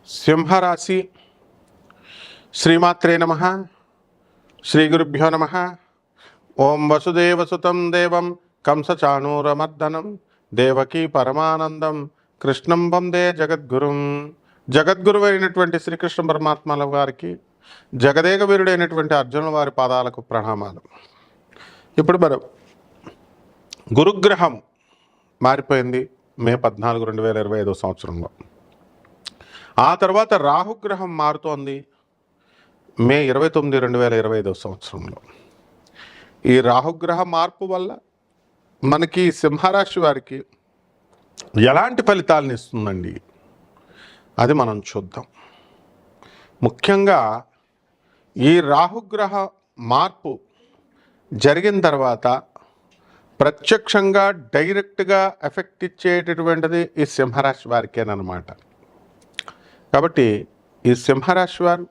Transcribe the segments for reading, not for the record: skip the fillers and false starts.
సింహరాశి. శ్రీమాత్రే నమః. శ్రీ గురుభ్యో నమః. ఓం వసుదేవసుతం దేవం కంసచాణూరమర్దనం దేవకీ పరమానందం కృష్ణం వందే జగద్గురుం. జగద్గురువైనటువంటి శ్రీకృష్ణ పరమాత్మల వారికి, జగదేక వీరుడైనటువంటి అర్జునుల వారి పాదాలకు ప్రణామాలు. ఇప్పుడు మనం గురుగ్రహం మారిపోయింది మే 14, 2025 సంవత్సరంలో. ఆ తర్వాత రాహుగ్రహం మారుతోంది మే 29, 2025 సంవత్సరంలో. ఈ రాహుగ్రహ మార్పు వల్ల మనకి సింహరాశి వారికి ఎలాంటి ఫలితాలను ఇస్తుందండి, అది మనం చూద్దాం. ముఖ్యంగా ఈ రాహుగ్రహ మార్పు జరిగిన తర్వాత ప్రత్యక్షంగా డైరెక్ట్గా ఎఫెక్ట్ ఇచ్చేటటువంటిది ఈ సింహరాశి వారికేనమాట. కాబట్టి ఈ సింహరాశి వారు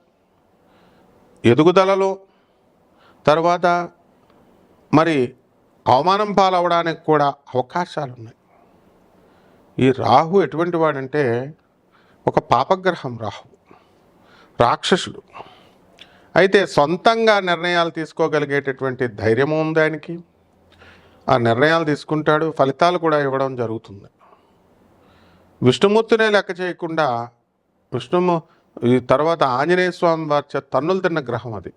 ఎదుగుదలలో, తర్వాత మరి అవమానం పాలవడానికి కూడా అవకాశాలు ఉన్నాయి. ఈ రాహు ఎటువంటి వాడంటే ఒక పాపగ్రహం. రాహు రాక్షసుడు. అయితే సొంతంగా నిర్ణయాలు తీసుకోగలిగేటటువంటి ధైర్యము ఉంది ఆయనకి. ఆ నిర్ణయాలు తీసుకుంటాడు, ఫలితాలు కూడా ఇవ్వడం జరుగుతుంది. విష్ణుమూర్తినే లెక్క చేయకుండా ఈ తర్వాత ఆంజనేయ స్వామి వారి తన్నులు తిన్న గ్రహం అది.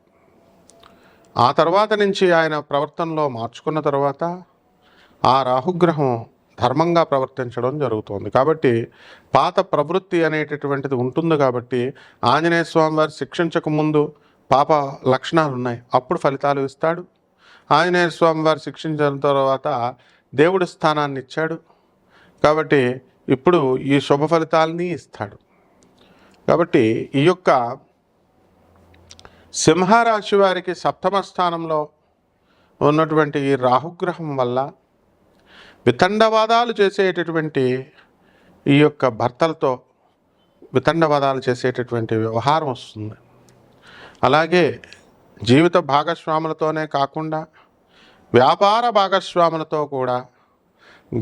ఆ తర్వాత నుంచి ఆయన ప్రవర్తనలో మార్చుకున్న తర్వాత ఆ రాహుగ్రహం ధర్మంగా ప్రవర్తించడం జరుగుతుంది. కాబట్టి పాత ప్రవృత్తి అనేటటువంటిది ఉంటుంది. కాబట్టి ఆంజనేయ స్వామి వారు శిక్షించక ముందు పాప లక్షణాలు ఉన్నాయి, అప్పుడు ఫలితాలు ఇస్తాడు. ఆంజనేయ స్వామి వారు శిక్షించిన తర్వాత దేవుడి స్థానాన్ని ఇచ్చాడు, కాబట్టి ఇప్పుడు ఈ శుభ ఫలితాలని ఇస్తాడు. కాబట్టి ఈ యొక్క సింహరాశి వారికి సప్తమ స్థానంలో ఉన్నటువంటి ఈ రాహుగ్రహం వల్ల వితండవాదాలు చేసేటటువంటి ఈ యొక్క భర్తలతో వితండవాదాలు చేసేటటువంటి వ్యవహారం వస్తుంది. అలాగే జీవిత భాగస్వాములతోనే కాకుండా వ్యాపార భాగస్వాములతో కూడా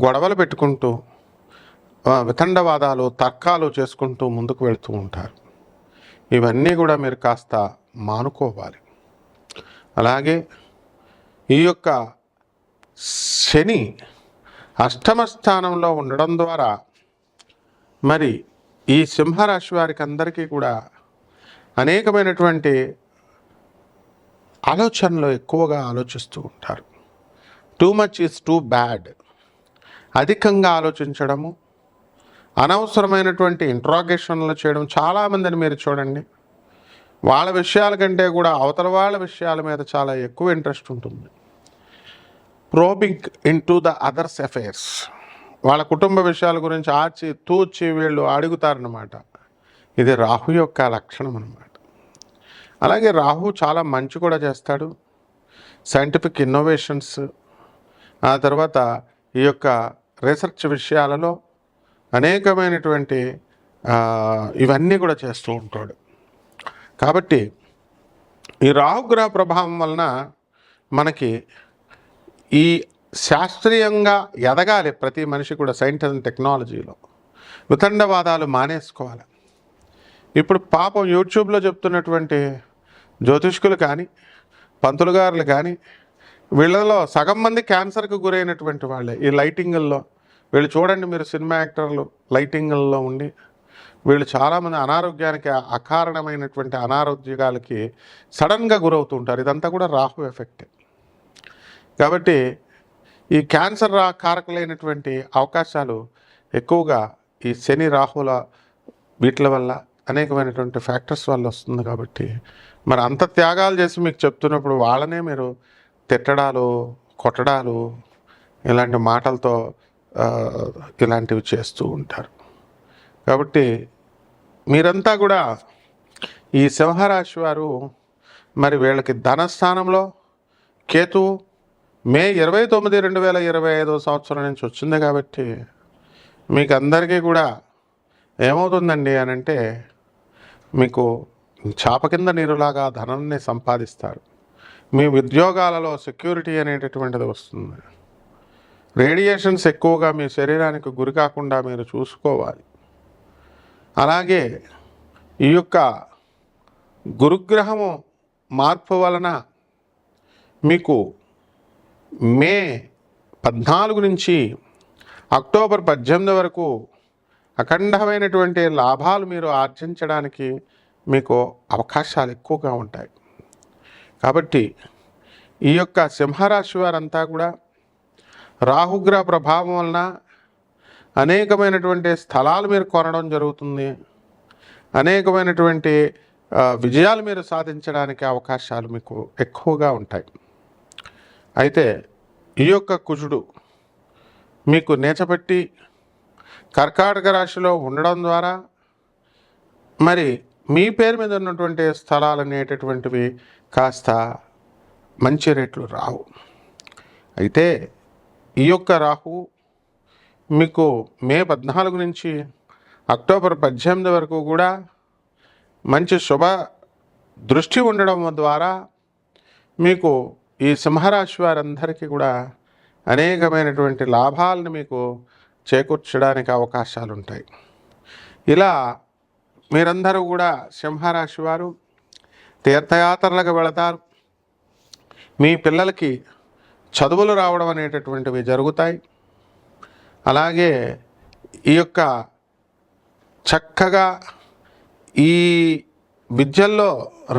గొడవలు పెట్టుకుంటూ వితండవాదాలు, తర్కాలు చేసుకుంటూ ముందుకు వెళుతూ ఉంటారు. ఇవన్నీ కూడా మీరు కాస్త మానుకోవాలి. అలాగే ఈ యొక్క శని అష్టమ స్థానంలో ఉండడం ద్వారా మరి ఈ సింహరాశి వారికి అందరికీ కూడా అనేకమైనటువంటి ఆలోచనలు ఎక్కువగా ఆలోచిస్తూ ఉంటారు. Too much is too bad. అధికంగా ఆలోచించడము, అనవసరమైనటువంటి ఇంట్రాగేషన్లు చేయడం. చాలామందిని మీరు చూడండి, వాళ్ళ విషయాల కంటే కూడా అవతల వాళ్ళ విషయాల మీద చాలా ఎక్కువ ఇంట్రెస్ట్ ఉంటుంది. Probing in to the others affairs. వాళ్ళ కుటుంబ విషయాల గురించి ఆచి తూచి వీళ్ళు అడుగుతారన్నమాట. ఇది రాహు యొక్క లక్షణం అన్నమాట. అలాగే రాహు చాలా మంచి కూడా చేస్తాడు. సైంటిఫిక్ ఇన్నోవేషన్స్, ఆ తర్వాత ఈ యొక్క రీసెర్చ్ విషయాలలో అనేకమైనటువంటి ఇవన్నీ కూడా చేస్తూ ఉంటాడు. కాబట్టి ఈ రాహుగ్రహ ప్రభావం వలన మనకి ఈ శాస్త్రీయంగా ఎదగాలి ప్రతి మనిషి కూడా. సైన్స్ అండ్ టెక్నాలజీలో వితండవాదాలు మానేసుకోవాలి. ఇప్పుడు పాపం యూట్యూబ్లో చెప్తున్నటువంటి జ్యోతిష్కులు కానీ, పంతులు గారులు కానీ, వీళ్ళలో సగం మంది క్యాన్సర్కి గురైనటువంటి వాళ్ళే. ఈ లైటింగుల్లో వీళ్ళు చూడండి, మీరు సినిమా యాక్టర్లు లైటింగుల్లో ఉండి వీళ్ళు చాలామంది అనారోగ్యానికి, అకారణమైనటువంటి అనారోగ్యాలకి సడన్గా గురవుతుంటారు. ఇదంతా కూడా రాహు ఎఫెక్టే. కాబట్టి ఈ క్యాన్సర్ కారకులైనటువంటి అవకాశాలు ఎక్కువగా ఈ శని రాహుల వీటి వల్ల, అనేకమైనటువంటి ఫ్యాక్టర్స్ వల్ల వస్తుంది. కాబట్టి మరి అంత త్యాగాలు చేసి మీకు చెప్తున్నప్పుడు వాళ్ళనే మీరు తిట్టడాలు, కొట్టడాలు, ఇలాంటి మాటలతో ఇలాంటివి చేస్తూ ఉంటారు. కాబట్టి మీరంతా కూడా ఈ సింహరాశి వారు మరి వీళ్ళకి ధనస్థానంలో కేతు మే 29, 2025 సంవత్సరం నుంచి వచ్చింది. కాబట్టి మీకు అందరికీ కూడా ఏమవుతుందండి అని అంటే, మీకు చాప కింద నీరులాగా ధనాన్ని సంపాదిస్తారు. మీ ఉద్యోగాలలో సెక్యూరిటీ అనేటటువంటిది వస్తుంది. రేడియేషన్స్ ఎక్కువగా మీ శరీరానికి గురి కాకుండా మీరు చూసుకోవాలి. అలాగే ఈ యొక్క గురుగ్రహము మార్పు వలన మీకు మే 14 నుంచి అక్టోబర్ 18 వరకు అఖండమైనటువంటి లాభాలు మీరు ఆర్జించడానికి మీకు అవకాశాలు ఎక్కువగా ఉంటాయి. కాబట్టి ఈ యొక్క సింహరాశి వారంతా కూడా రాహుగ్రహ ప్రభావం వలన అనేకమైనటువంటి స్థలాలు మీరు కొనడం జరుగుతుంది. అనేకమైనటువంటి విజయాలు మీరు సాధించడానికి అవకాశాలు మీకు ఎక్కువగా ఉంటాయి. అయితే ఈ యొక్క కుజుడు మీకు నేచపెట్టి కర్కాటక రాశిలో ఉండడం ద్వారా మరి మీ పేరు మీద ఉన్నటువంటి స్థలాలు అనేటటువంటివి కాస్త మంచి రేట్లు రావు. అయితే ఈ యొక్క రాహు మీకు మే 14 నుంచి అక్టోబర్ 18 వరకు కూడా మంచి శుభ దృష్టి ఉండడం ద్వారా మీకు ఈ సింహరాశి వారందరికీ కూడా అనేకమైనటువంటి లాభాలను మీకు చేకూర్చడానికి అవకాశాలు ఉంటాయి. ఇలా మీరందరూ కూడా సింహరాశి వారు తీర్థయాత్రలకు వెళతారు. మీ పిల్లలకి చదువులు రావడం అనేటటువంటివి జరుగుతాయి. అలాగే ఈ యొక్క చక్కగా ఈ విద్యల్లో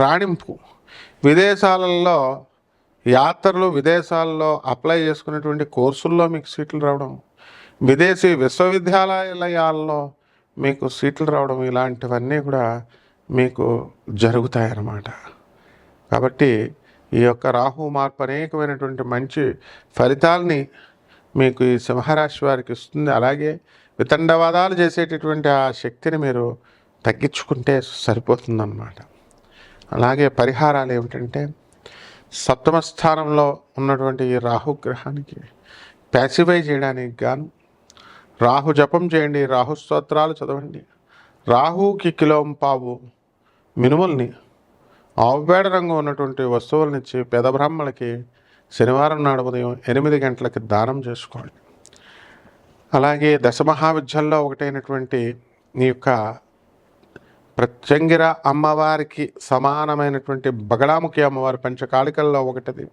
రాణింపు, విదేశాలలో యాత్రలు, విదేశాల్లో అప్లై చేసుకునేటువంటి కోర్సుల్లో మీకు సీట్లు రావడం, విదేశీ విశ్వవిద్యాలయాల్లో మీకు సీట్లు రావడం, ఇలాంటివన్నీ కూడా మీకు జరుగుతాయన్నమాట. కాబట్టి ఈ యొక్క రాహు మార్పు అనేకమైనటువంటి మంచి ఫలితాలని మీకు ఈ సింహరాశి వారికి ఇస్తుంది. అలాగే వితండవాదాలు చేసేటటువంటి ఆ శక్తిని మీరు తగ్గించుకుంటే సరిపోతుందన్నమాట. అలాగే పరిహారాలు ఏమిటంటే, సప్తమ స్థానంలో ఉన్నటువంటి ఈ రాహుగ్రహానికి ప్యాసిఫై చేయడానికి గాను రాహు జపం చేయండి, రాహు స్తోత్రాలు చదవండి. రాహుకి కిలోంపావు మినుముల్ని ఆవుపేడ రంగు ఉన్నటువంటి వస్తువులనిచ్చి పేద బ్రాహ్మణులకి శనివారం నాడు ఉదయం 8 గంటలకి దానం చేసుకోండి. అలాగే దశమహావిద్యల్లో ఒకటైనటువంటి ఈ యొక్క ప్రత్యంగిర అమ్మవారికి సమానమైనటువంటి బగళాముఖి అమ్మవారి పంచకాళికల్లో ఒకటిది.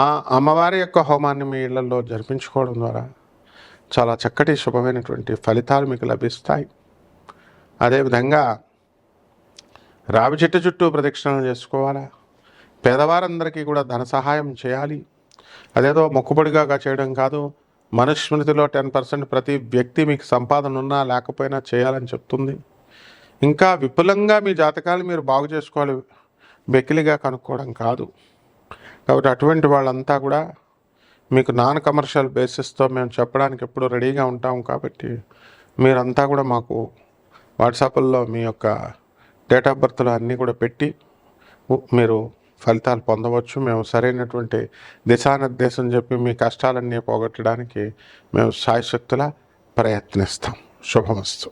ఆ అమ్మవారి యొక్క హోమాన్ని మీ ఇళ్లలో జరిపించుకోవడం ద్వారా చాలా చక్కటి శుభమైనటువంటి ఫలితాలు మీకు లభిస్తాయి. అదేవిధంగా రావి చెట్టు చుట్టూ ప్రదక్షిణలు చేసుకోవాలా. పేదవారందరికీ కూడా ధన సహాయం చేయాలి. అదేదో మొక్కుబడిగా చేయడం కాదు. మనుస్మృతిలో 10% ప్రతి వ్యక్తి మీకు సంపాదన ఉన్నా లేకపోయినా చేయాలని చెప్తుంది. ఇంకా విపులంగా మీ జాతకాలు మీరు బాగు చేసుకోవాలి, బెకిలిగా కనుక్కోవడం కాదు. కాబట్టి అటువంటి వాళ్ళంతా కూడా మీకు నాన్ కమర్షియల్ బేసిస్తో మేము చెప్పడానికి ఎప్పుడూ రెడీగా ఉంటాం. కాబట్టి మీరంతా కూడా మాకు వాట్సాప్లో మీ యొక్క డేట్ ఆఫ్ బర్త్లు అన్నీ కూడా పెట్టి మీరు ఫలితాలు పొందవచ్చు. మేము సరైనటువంటి దిశానిర్దేశం చెప్పి మీ కష్టాలన్నీ పోగొట్టడానికి మేము శాయశక్తులా ప్రయత్నిస్తాం. శుభమస్తు.